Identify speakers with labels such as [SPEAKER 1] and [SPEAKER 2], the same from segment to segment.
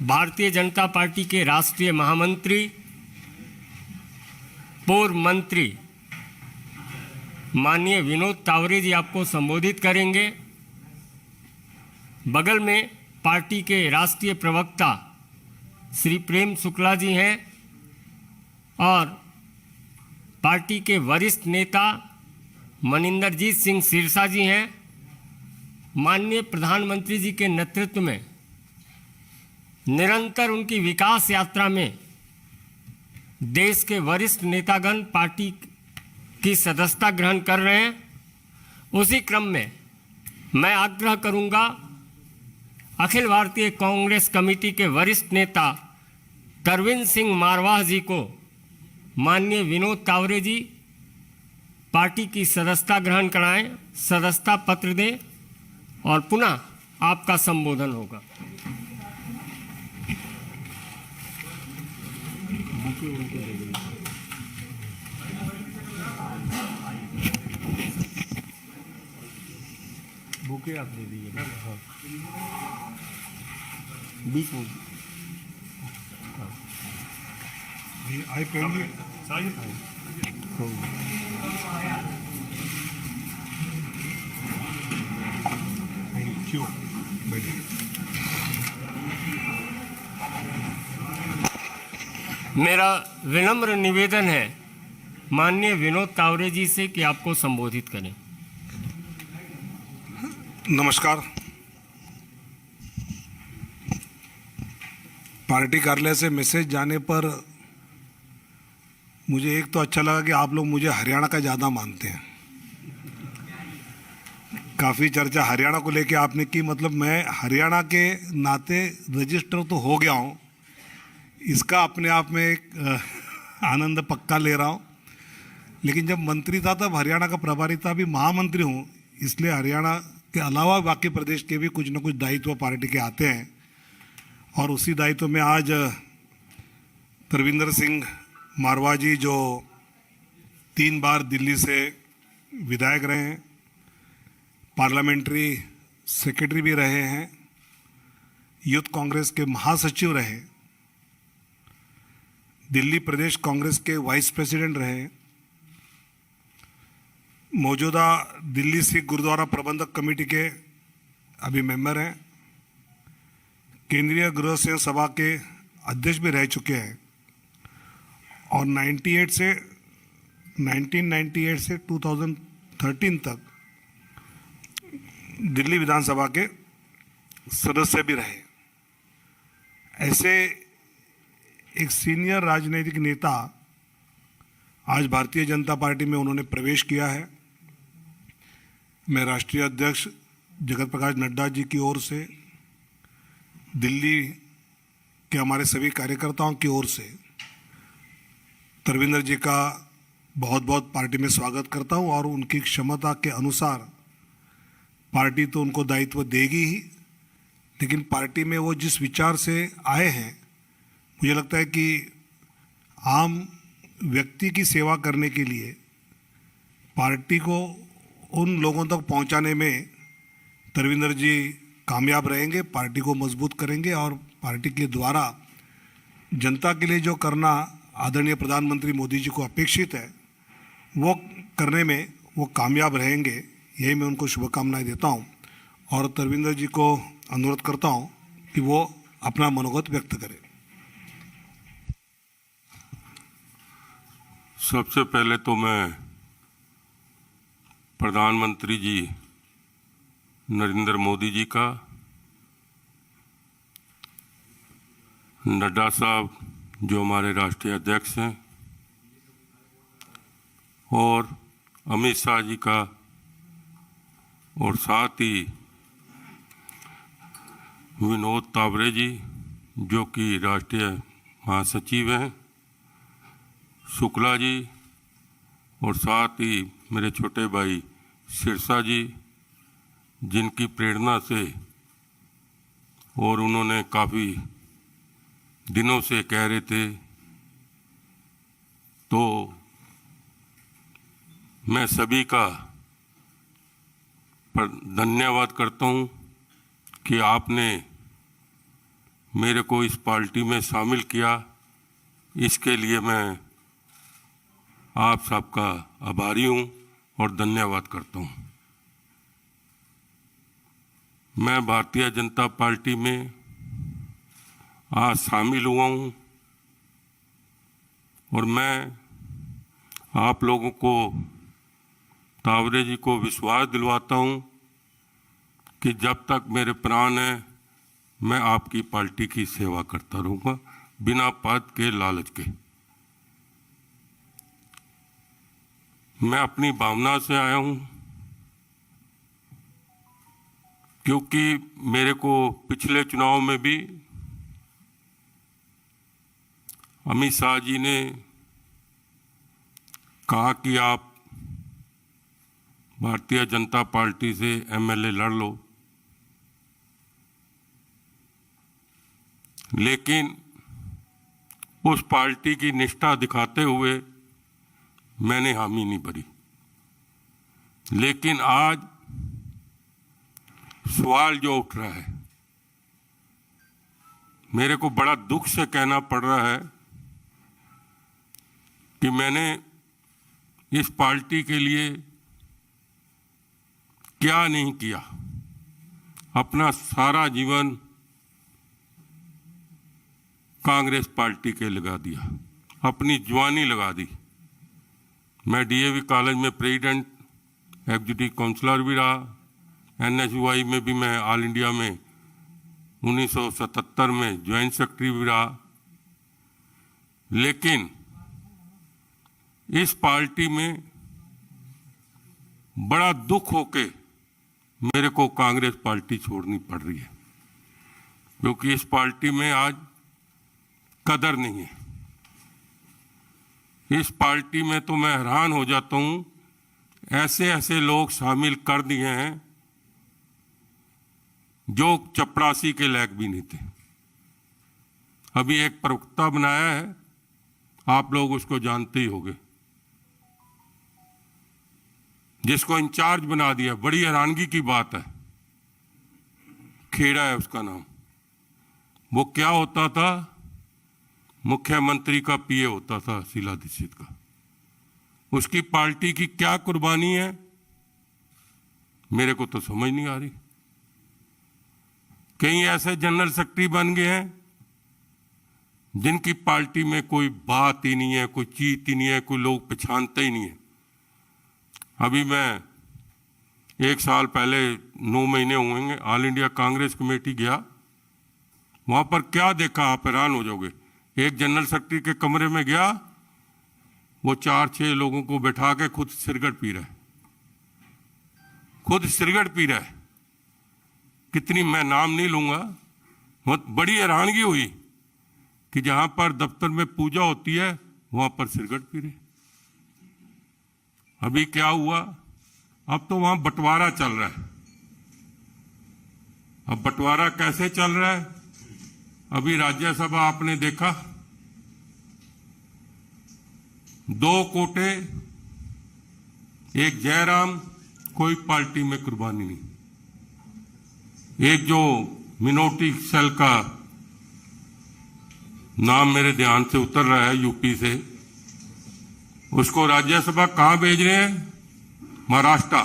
[SPEAKER 1] Bharatiya Janata party के राष्ट्रीय महामंत्री, पूर्व मंत्री माननीय विनोद तावरे जी आपको संबोधित करेंगे। बगल में पार्टी के राष्ट्रीय प्रवक्ता श्री प्रेम शुक्ला जी हैं और पार्टी के वरिष्ठ नेता मनिंदरजीत सिंह सिरसा जी हैं। माननीय प्रधानमंत्री जी के नेतृत्व में निरंतर उनकी विकास यात्रा में देश के वरिष्ठ नेतागण पार्टी की सदस्यता ग्रहण कर रहे हैं। उसी क्रम में मैं आग्रह करूंगा अखिल भारतीय कांग्रेस कमेटी के वरिष्ठ नेता तरविंद सिंह मारवाह जी को माननीय विनोद तावरे जी पार्टी की सदस्यता ग्रहण कराएं, सदस्यता पत्र दें और पुनः आपका संबोधन होगा। बुके आप दे दीजिए। हाँ, बीच में
[SPEAKER 2] आई पहली थैंक यू।
[SPEAKER 1] मेरा विनम्र निवेदन है माननीय विनोद तावरे जी से कि आपको संबोधित करें।
[SPEAKER 2] नमस्कार। पार्टी कार्यालय से मैसेज जाने पर मुझे एक तो अच्छा लगा कि आप लोग मुझे हरियाणा का ज़्यादा मानते हैं। काफ़ी चर्चा हरियाणा को लेके आपने की, मतलब मैं हरियाणा के नाते रजिस्टर तो हो गया हूँ, इसका अपने आप में एक आनंद पक्का ले रहा हूँ। लेकिन जब मंत्री था तब हरियाणा का प्रभारी था, अभी महामंत्री हूँ, इसलिए हरियाणा के अलावा बाकी प्रदेश के भी कुछ न कुछ दायित्व पार्टी के आते हैं। और उसी दायित्व में आज तरविंदर सिंह मारवाह जी जो 3 बार दिल्ली से विधायक रहे हैं, पार्लियामेंट्री सेक्रेटरी भी रहे हैं, यूथ कांग्रेस के महासचिव रहे, दिल्ली प्रदेश कांग्रेस के वाइस प्रेसिडेंट रहे, मौजूदा दिल्ली सिख गुरुद्वारा प्रबंधक कमेटी के अभी मेंबर हैं, केंद्रीय गृह सेवक सभा के अध्यक्ष भी रह चुके हैं और 1998 से 2013 तक दिल्ली विधानसभा के सदस्य भी रहे। ऐसे एक सीनियर राजनीतिक नेता आज भारतीय जनता पार्टी में उन्होंने प्रवेश किया है। मैं राष्ट्रीय अध्यक्ष जगत प्रकाश नड्डा जी की ओर से, दिल्ली के हमारे सभी कार्यकर्ताओं की ओर से तरविंदर जी का बहुत बहुत पार्टी में स्वागत करता हूं और उनकी क्षमता के अनुसार पार्टी तो उनको दायित्व देगी ही, लेकिन पार्टी में वो जिस विचार से आए हैं, मुझे लगता है कि आम व्यक्ति की सेवा करने के लिए पार्टी को उन लोगों तक पहुंचाने में तरविंदर जी कामयाब रहेंगे, पार्टी को मजबूत करेंगे और पार्टी के द्वारा जनता के लिए जो करना आदरणीय प्रधानमंत्री मोदी जी को अपेक्षित है वो करने में वो कामयाब रहेंगे। यही मैं उनको शुभकामनाएं देता हूं और तरविंदर जी को अनुरोध करता हूं कि वो अपना मनोगत व्यक्त करें।
[SPEAKER 3] सबसे पहले तो मैं प्रधानमंत्री जी नरेंद्र मोदी जी का, नड्डा साहब जो हमारे राष्ट्रीय अध्यक्ष हैं और अमित शाह जी का और साथ ही विनोद तावरे जी जो कि राष्ट्रीय महासचिव हैं, शुक्ला जी और साथ ही मेरे छोटे भाई सिरसा जी जिनकी प्रेरणा से और उन्होंने काफ़ी दिनों से कह रहे थे, तो मैं सभी का धन्यवाद करता हूं कि आपने मेरे को इस पार्टी में शामिल किया, इसके लिए मैं आप सबका आभारी हूं और धन्यवाद करता हूं। मैं भारतीय जनता पार्टी में आज शामिल हुआ हूं और मैं आप लोगों को, तावरे जी को विश्वास दिलवाता हूं कि जब तक मेरे प्राण हैं मैं आपकी पार्टी की सेवा करता रहूंगा, बिना पद के, लालच के। मैं अपनी भावना से आया हूं क्योंकि मेरे को पिछले चुनाव में भी अमित शाह जी ने कहा कि आप भारतीय जनता पार्टी से एमएलए लड़ लो, लेकिन उस पार्टी की निष्ठा दिखाते हुए मैंने हामी नहीं भरी। लेकिन आज सवाल जो उठ रहा है, मेरे को बड़ा दुख से कहना पड़ रहा है कि मैंने इस पार्टी के लिए क्या नहीं किया। अपना सारा जीवन कांग्रेस पार्टी के लगा दिया, अपनी जवानी लगा दी। मैं डीएवी कॉलेज में प्रेसिडेंट, एग्जीक्यूटिव काउंसलर भी रहा, एनएसयूआई में भी मैं ऑल इंडिया में 1977 में ज्वाइंट सेक्रेटरी भी रहा। लेकिन इस पार्टी में बड़ा दुख होके मेरे को कांग्रेस पार्टी छोड़नी पड़ रही है, क्योंकि इस पार्टी में आज कदर नहीं है। इस पार्टी में तो मैं हैरान हो जाता हूं, ऐसे ऐसे लोग शामिल कर दिए हैं जो चपरासी के लायक भी नहीं थे। अभी एक प्रवक्ता बनाया है, आप लोग उसको जानते ही होंगे, जिसको इंचार्ज बना दिया। बड़ी हैरानगी की बात है, खेड़ा है उसका नाम। वो क्या होता था, मुख्यमंत्री का पीए होता था शीला दीक्षित का। उसकी पार्टी की क्या कुर्बानी है मेरे को तो समझ नहीं आ रही। कई ऐसे जनरल सेक्रेटरी बन गए हैं जिनकी पार्टी में कोई बात ही नहीं है, कोई चीज ही नहीं है, कोई लोग पहचानते ही नहीं है। अभी मैं 1 साल पहले 9 महीने होंगे ऑल इंडिया कांग्रेस कमेटी गया, वहां पर क्या देखा आप हैरान हो जाओगे। एक जनरल सेक्रेटरी के कमरे में गया, वो 4-6 लोगों को बैठा के खुद सिगरेट पी रहा है, खुद सिगरेट पी रहा है। कितनी, मैं नाम नहीं लूंगा। बहुत बड़ी हैरानगी हुई कि जहां पर दफ्तर में पूजा होती है वहां पर सिगरेट पी रहे। अभी क्या हुआ, अब तो वहां बंटवारा चल रहा है। अब बंटवारा कैसे चल रहा है, अभी राज्यसभा आपने देखा, 2 कोटे, एक जयराम, कोई पार्टी में कुर्बानी नहीं। एक जो मिनोटी सेल का नाम मेरे ध्यान से उतर रहा है यूपी से, उसको राज्यसभा कहां भेज रहे हैं, महाराष्ट्र।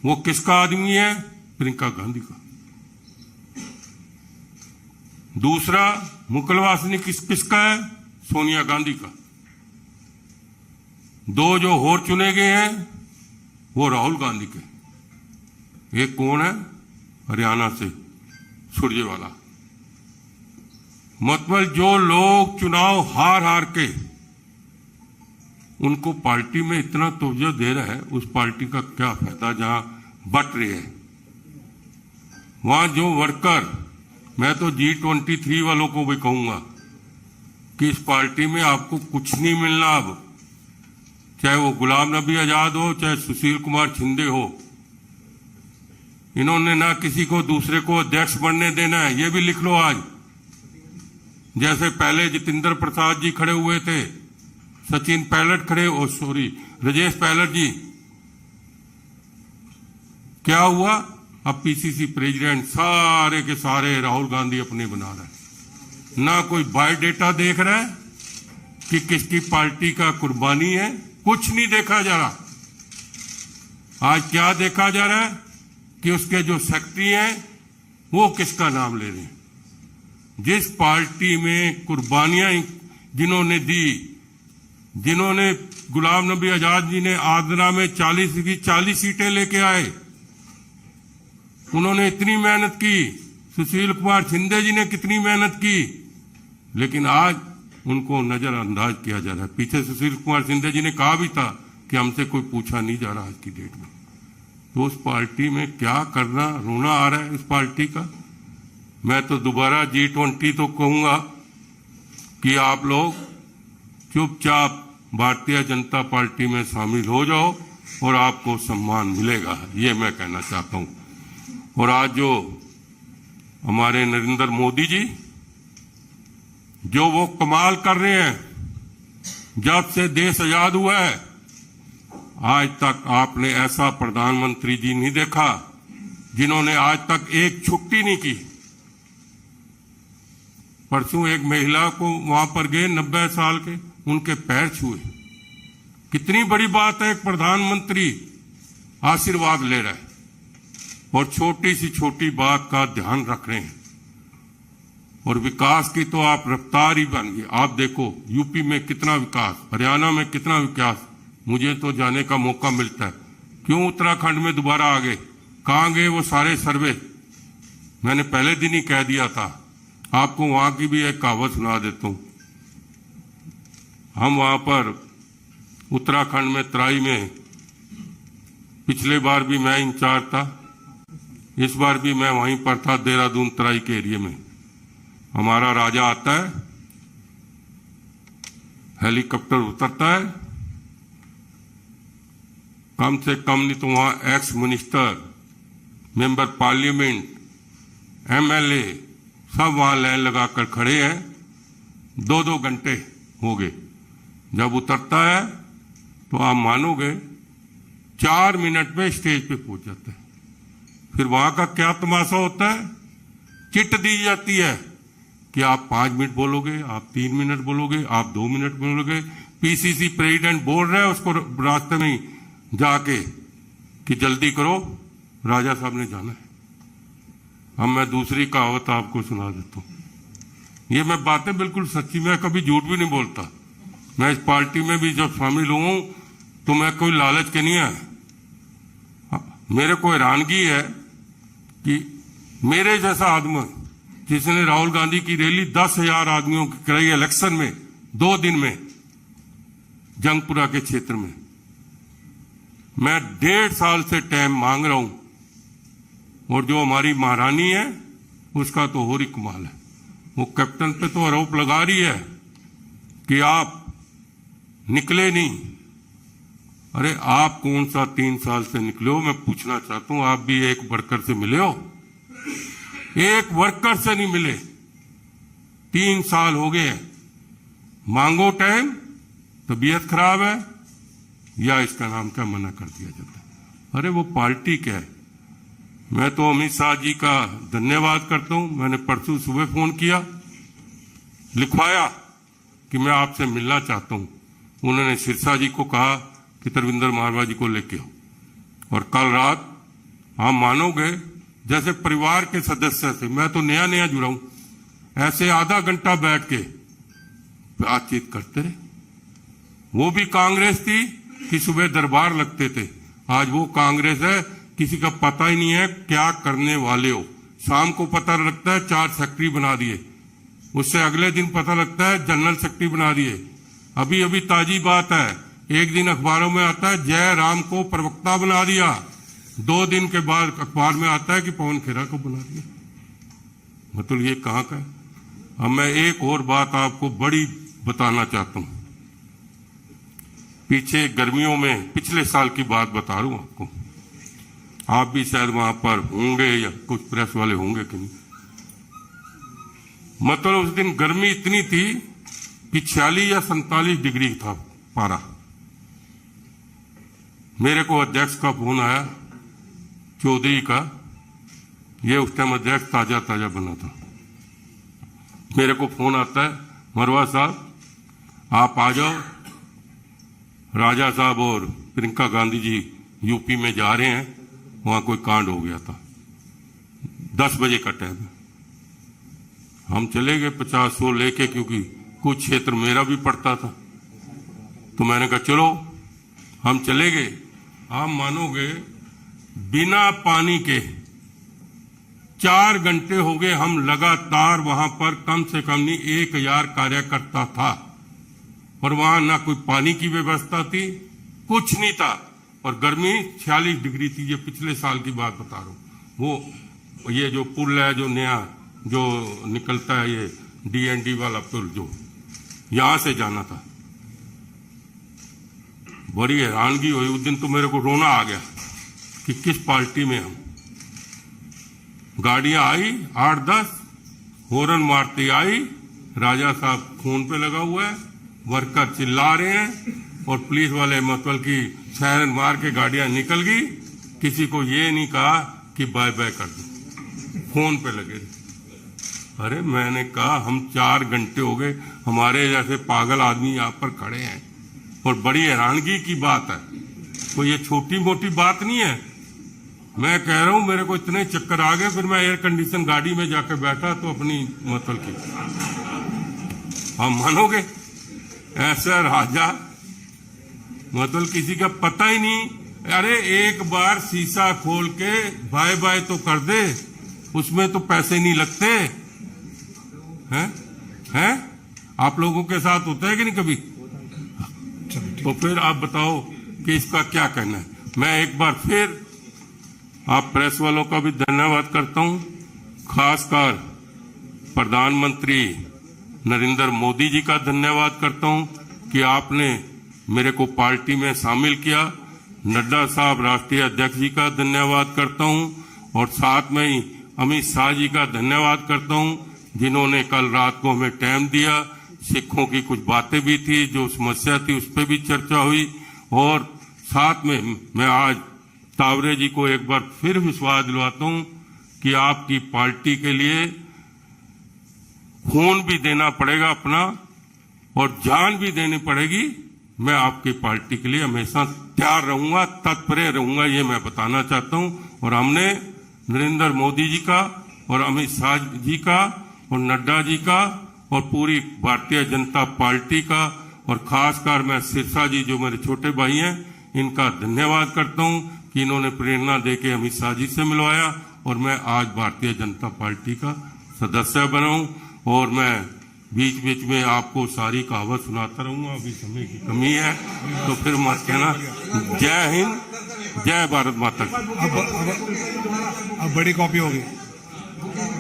[SPEAKER 3] वो किसका आदमी है, प्रियंका गांधी का। दूसरा मुकलवासनी किसका है, सोनिया गांधी का। 2 जो और चुने गए हैं वो राहुल गांधी के। एक कौन है, हरियाणा से सुरजेवाला। मतलब जो लोग चुनाव हार हार के उनको पार्टी में इतना तवज्जो दे रहा है, उस पार्टी का क्या फायदा जहां बट रहे हैं। वहां जो वर्कर, मैं तो G23 वालों को भी कहूंगा कि इस पार्टी में आपको कुछ नहीं मिलना। अब चाहे वो गुलाम नबी आजाद हो, चाहे सुशील कुमार शिंदे हो, इन्होंने ना किसी को दूसरे को अध्यक्ष बनने देना है। ये भी लिख लो आज, जैसे पहले जितेंद्र प्रसाद जी खड़े हुए थे, सचिन पायलट खड़े, राजेश पायलट जी, क्या हुआ, अब पीसीसी प्रेसिडेंट सारे के सारे राहुल गांधी अपने बना रहे हैं। ना कोई बायोडेटा देख रहा है कि किसकी पार्टी का कुर्बानी है, कुछ नहीं देखा जा रहा। आज क्या देखा जा रहा है कि उसके जो सेक्रेटरी हैं वो किसका नाम ले रहे हैं। जिस पार्टी में कुर्बानियां जिन्होंने दी, जिन्होंने गुलाम नबी आजाद जी ने आगरा में 40 की 40 सीटें लेके आए, उन्होंने इतनी मेहनत की। सुशील कुमार शिंदे जी ने कितनी मेहनत की, लेकिन आज उनको नजरअंदाज किया जा रहा है। पीछे सुशील कुमार शिंदे जी ने कहा भी था कि हमसे कोई पूछा नहीं जा रहा आज की डेट में। तो उस पार्टी में क्या करना, रोना आ रहा है उस पार्टी का। मैं तो दोबारा G20 तो कहूंगा कि आप लोग चुपचाप भारतीय जनता पार्टी में शामिल हो जाओ और आपको सम्मान मिलेगा, ये मैं कहना चाहता हूं। और आज जो हमारे नरेंद्र मोदी जी जो वो कमाल कर रहे हैं, जब से देश आजाद हुआ है आज तक आपने ऐसा प्रधानमंत्री जी नहीं देखा जिन्होंने आज तक एक छुट्टी नहीं की। परसों एक महिला को वहां पर गए 90 साल के, उनके पैर छुए। कितनी बड़ी बात है, एक प्रधानमंत्री आशीर्वाद ले रहा है और छोटी सी छोटी बात का ध्यान रख रहे हैं। और विकास की तो आप रफ्तार ही बन गई। आप देखो यूपी में कितना विकास, हरियाणा में कितना विकास। मुझे तो जाने का मौका मिलता है, क्यों उत्तराखंड में दोबारा आ गए, कहां गए वो सारे सर्वे। मैंने पहले दिन ही कह दिया था। आपको वहां की भी एक कहावत सुना देता हूं। हम वहां पर उत्तराखंड में तराई में, पिछले बार भी मैं इंचार्ज था, इस बार भी मैं वहीं पर था, देहरादून तराई के एरिया में। हमारा राजा आता है, हेलीकॉप्टर उतरता है, कम से कम नहीं तो वहां ex minister, member parliament, MLA सब वहां लाइन लगाकर खड़े हैं। 2-2 घंटे हो गए। जब उतरता है तो आप मानोगे 4 मिनट में स्टेज पे पहुंच जाता है। फिर वहां का क्या तमाशा होता है, चिट दी जाती है कि आप 5 मिनट बोलोगे, आप 3 मिनट बोलोगे, आप 2 मिनट बोलोगे। PCC प्रेसिडेंट बोल रहा है उसको रास्ते में जाके कि जल्दी करो, राजा साहब ने जाना है। अब मैं दूसरी कहावत आपको सुना देता हूं। ये मैं बातें बिल्कुल सच्ची, मैं कभी झूठ भी नहीं बोलता। मैं इस पार्टी में भी जब शामिल हूं तो मैं कोई लालच के नहीं है। मेरे को हैरानगी है कि मेरे जैसा आदमी जिसने राहुल गांधी की रैली 10,000 आदमियों की कराई इलेक्शन में 2 दिन में जंगपुरा के क्षेत्र में, मैं 1.5 साल से टाइम मांग रहा हूं। और जो हमारी महारानी है उसका तो और ही कमाल है। वो कैप्टन पे तो आरोप लगा रही है कि आप निकले नहीं। अरे आप कौन सा 3 साल से निकले हो? मैं पूछना चाहता हूं, आप भी एक वर्कर से मिले हो? एक वर्कर से नहीं मिले। 3 साल हो गए हैं। मांगो टाइम, तबीयत खराब है या इसका नाम क्या मना कर दिया जाता है। अरे वो पार्टी क्या है। मैं तो अमित शाह जी का धन्यवाद करता हूं। मैंने परसों सुबह फोन किया, लिखवाया कि मैं आपसे मिलना चाहता हूं। उन्होंने सिरसा जी को कहा कि तरविंदर मारवा जी को लेके आओ। और कल रात आप मानोगे जैसे परिवार के सदस्य थे, मैं तो नया नया जुड़ा हूं, ऐसे आधा घंटा बैठ के बातचीत करते रहे। वो भी कांग्रेस थी कि सुबह दरबार लगते थे, आज वो कांग्रेस है किसी का पता ही नहीं है क्या करने वाले हो। शाम को पता लगता है 4 सेक्रेटरी बना दिए, उससे अगले दिन पता लगता है जनरल सेक्रेटरी बना दिए। अभी अभी ताजी बात है, एक दिन अखबारों में आता है जय राम को प्रवक्ता बना दिया, 2 दिन के बाद अखबार में आता है कि पवन खेरा को बना दिया। मतलब ये कहां का है। अब मैं एक और बात आपको बड़ी बताना चाहता हूं। पीछे गर्मियों में पिछले साल की बात बता रहा हूं आपको, आप भी शायद वहां पर होंगे या कुछ प्रेस वाले होंगे कि नहीं। मतलब उस दिन गर्मी इतनी थी कि 46 या 47 डिग्री था पारा। मेरे को अध्यक्ष का फोन आया, चौधरी का, ये उस टाइम अध्यक्ष ताजा ताजा बना था। मेरे को फोन आता है, मरवा साहब आप आ जाओ, राजा साहब और प्रियंका गांधी जी यूपी में जा रहे हैं, वहां कोई कांड हो गया था। 10 बजे का टाइम है। हम चले गए 50-100 लेके, क्योंकि कुछ क्षेत्र मेरा भी पड़ता था। तो मैंने कहा चलो, हम चले गए। आप मानोगे, बिना पानी के 4 घंटे हो गए हम लगातार वहां पर, कम से कम नहीं 1000 कार्यकर्ता था, और वहां ना कोई पानी की व्यवस्था थी, कुछ नहीं था, और गर्मी 46 डिग्री थी। ये पिछले साल की बात बता रहा हूं। वो ये जो पुल है, जो नया जो निकलता है, ये DND वाला पुल, जो यहां से जाना था, बड़ी हैरानगी हुई उस दिन। तो मेरे को रोना आ गया कि किस पार्टी में हम। गाड़ियां आई 8-10, हॉर्न मारती आई, राजा साहब फोन पे लगा हुआ है, वर्कर चिल्ला रहे हैं, और पुलिस वाले मतलब की सायरन मार के गाड़ियां निकल गई। किसी को ये नहीं कहा कि बाय बाय कर दो, फोन पे लगे। अरे मैंने कहा हम 4 घंटे हो गए, हमारे जैसे पागल आदमी यहाँ पर खड़े हैं, और बड़ी हैरानगी की बात है, कोई ये छोटी मोटी बात नहीं है। मैं कह रहा हूं मेरे को इतने चक्कर आ गए, फिर मैं एयर कंडीशन गाड़ी में जाकर बैठा तो अपनी मतलब की, हम मानोगे ऐसा राजा, मतलब किसी का पता ही नहीं। अरे एक बार शीशा खोल के बाय बाय तो कर दे, उसमें तो पैसे नहीं लगते हैं? आप लोगों के साथ होता है कि नहीं कभी? तो फिर आप बताओ कि इसका क्या कहना है। मैं एक बार फिर आप प्रेस वालों का भी धन्यवाद करता हूं, खासकर प्रधानमंत्री नरेंद्र मोदी जी का धन्यवाद करता हूं कि आपने मेरे को पार्टी में शामिल किया। नड्डा साहब राष्ट्रीय अध्यक्ष जी का धन्यवाद करता हूं, और साथ में ही अमित शाह जी का धन्यवाद करता हूं, जिन्होंने कल रात को हमें टाइम दिया। सिखों की कुछ बातें भी थी, जो समस्या थी उस पर भी चर्चा हुई, और साथ में मैं आज तावरे जी को एक बार फिर विश्वास दिलवाता हूं कि आपकी पार्टी के लिए खून भी देना पड़ेगा अपना, और जान भी देनी पड़ेगी। मैं आपकी पार्टी के लिए हमेशा तैयार रहूंगा, तत्पर रहूंगा, ये मैं बताना चाहता हूं। और हमने नरेंद्र मोदी जी का और अमित शाह जी का और नड्डा जी का और पूरी भारतीय जनता पार्टी का, और खासकर मैं सिरसा जी जो मेरे छोटे भाई हैं, इनका धन्यवाद करता हूं कि इन्होंने प्रेरणा देके अमित शाह जी से मिलवाया, और मैं आज भारतीय जनता पार्टी का सदस्य बना हूं। और मैं बीच बीच में आपको सारी कहावत सुनाता रहूंगा, अभी समय की कमी है तो फिर मत कहना। जय हिंद, जय भारत माता की।
[SPEAKER 2] अब बड़ी कॉपी होगी।